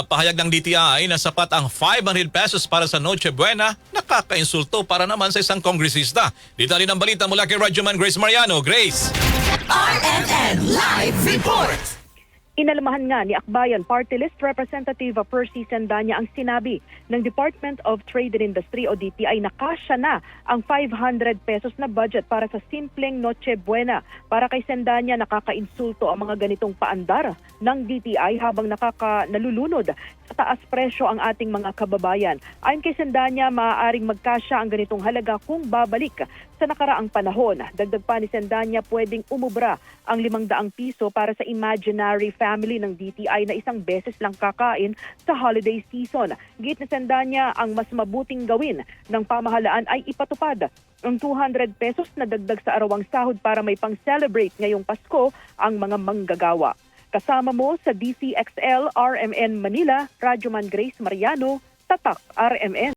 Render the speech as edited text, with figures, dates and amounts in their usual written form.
Pahayag ng DTI na sapat ang 500 pesos para sa Noche Buena, nakakainsulto para naman sa isang kongresista. Detalye ng balita mula kay Radyoman Grace Mariano. Grace! RMN Live Report! Inalamahan nga ni Akbayan Party List Representative Percy Sandanya ang sinabi ng Department of Trade and Industry o DTI na kasya na ang 500 pesos na budget para sa simpleng Noche Buena. Para kay Sandanya, nakakainsulto ang mga ganitong paandar ng DTI habang nalulunod sa taas presyo ang ating mga kababayan. Ayon kay Sandanya, maaaring magkasya ang ganitong halaga kung babalik sa nakaraang panahon. Dagdag pa ni Sandanya, pwedeng umubra ang 500 piso para sa imaginary family ng DTI na isang beses lang kakain sa holiday season. Git ni Sandanya, ang mas mabuting gawin ng pamahalaan ay ipatupad ang 200 pesos na dagdag sa arawang sahod para may pang-celebrate ngayong Pasko ang mga manggagawa. Kasama mo sa DCXL RMN Manila, Radyoman Grace Mariano, Tatak RMN.